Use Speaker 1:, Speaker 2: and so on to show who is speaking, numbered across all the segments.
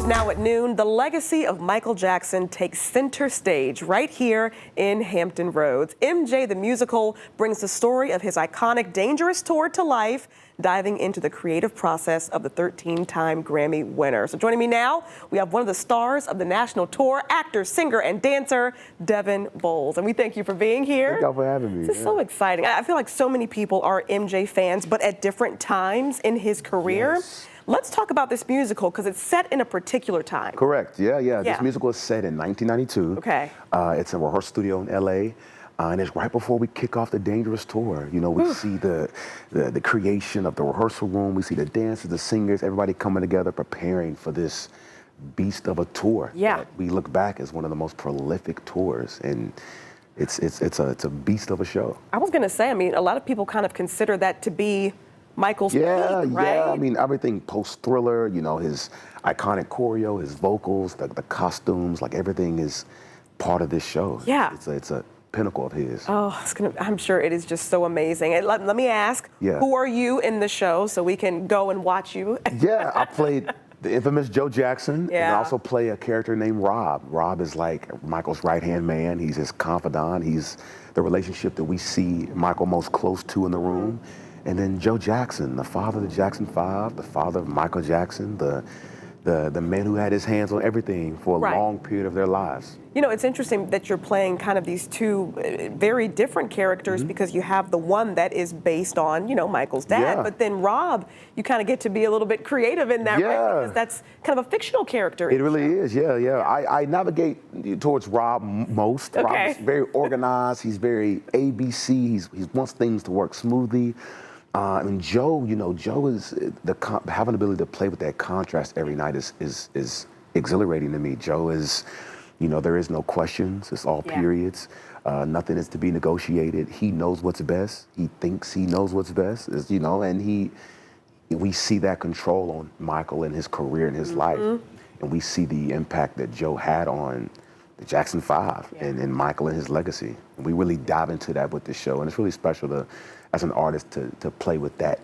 Speaker 1: News now at noon. The legacy of Michael Jackson takes center stage right here in Hampton Roads. MJ the Musical brings the story of his iconic Dangerous tour to life, diving into the creative process of the 13-time Grammy winner. So joining me now, we have one of the stars of the national tour, actor, singer, and dancer, Devin Bowles. And we thank you for being here.
Speaker 2: Thank you for having me.
Speaker 1: This is so exciting. I feel like so many people are MJ fans, but at different times in his career.
Speaker 2: Yes.
Speaker 1: Let's talk about this musical because it's set in a particular time.
Speaker 2: Correct. Yeah. This musical is set in 1992.
Speaker 1: Okay.
Speaker 2: It's a rehearsal studio in LA. And it's right before we kick off the Dangerous tour. You know, we see the creation of the rehearsal room. We see the dancers, the singers, everybody coming together, preparing for this beast of a tour.
Speaker 1: Yeah.
Speaker 2: That we look back as one of the most prolific tours, and it's a beast of a show.
Speaker 1: I was going to say, I mean, a lot of people kind of consider that to be Michael's peak, right?
Speaker 2: Yeah. I mean, everything post-Thriller, you know, his iconic choreo, his vocals, the costumes, like everything is part of this show.
Speaker 1: Yeah.
Speaker 2: It's a pinnacle of his.
Speaker 1: Oh, I'm sure it is just so amazing. And let me ask, who are you in the show so we can go and watch you?
Speaker 2: Yeah, I played the infamous Joe Jackson, and I also play a character named Rob. Rob is like Michael's right-hand man. He's his confidant. He's the relationship that we see Michael most close to in the room. And then Joe Jackson, the father of the Jackson 5, the father of Michael Jackson, the man who had his hands on everything for a long period of their lives.
Speaker 1: You know, it's interesting that you're playing kind of these two very different characters because you have the one that is based on, you know, Michael's dad, but then Rob, you kind of get to be a little bit creative in that, right? Because that's kind of a fictional character.
Speaker 2: It really is, yeah. I navigate towards Rob most. Rob is very organized. He's very ABC. He wants things to work smoothly. And Joe, you know, Joe is having the ability to play with that contrast every night is exhilarating to me. Joe is, you know, there is no questions. It's all periods. Nothing is to be negotiated. He knows what's best. He thinks he knows what's best, you know, and we see that control on Michael and his career and his life. And we see the impact that Joe had on the Jackson 5 and Michael and his legacy. And we really dive into that with this show. And it's really special to, as an artist, to play with that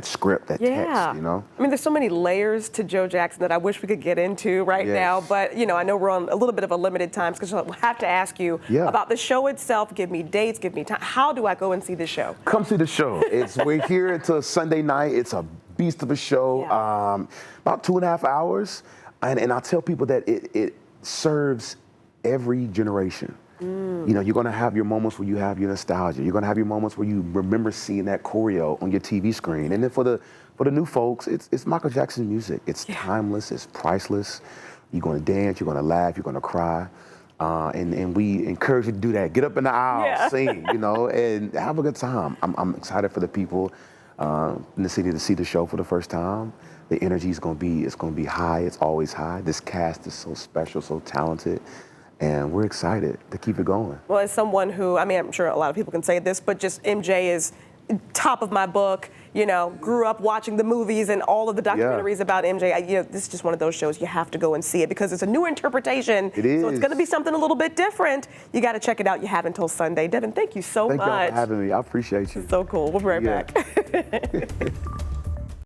Speaker 2: script, that text, you know?
Speaker 1: I mean, there's so many layers to Joe Jackson that I wish we could get into right now, but, you know, I know we're on a little bit of a limited time, because I'll have to ask you about the show itself. Give me dates, give me time. How do I go and see the show?
Speaker 2: Come see the show. We're here until Sunday night. It's a beast of a show, about 2.5 hours. And I tell people that it serves every generation. You know, you're going to have your moments where you have your nostalgia. You're going to have your moments where you remember seeing that choreo on your TV screen. And then for the new folks, it's Michael Jackson music. It's timeless. It's priceless. You're going to dance. You're going to laugh. You're going to cry. And we encourage you to do that. Get up in the aisle, sing, you know, and have a good time. I'm excited for the people in the city to see the show for the first time. The energy is going to be high. It's always high. This cast is so special, so talented. And we're excited to keep it going. Well,
Speaker 1: as someone who, I mean, I'm sure a lot of people can say this, but just MJ is top of my book. You know, grew up watching the movies and all of the documentaries about MJ. You know, this is just one of those shows you have to go and see it because it's a new interpretation.
Speaker 2: It is.
Speaker 1: So it's going to be something a little bit different. You got to check it out. You have until Sunday. Devin, thank you so much.
Speaker 2: Thank you for having me. I appreciate you.
Speaker 1: So cool. We'll be right back.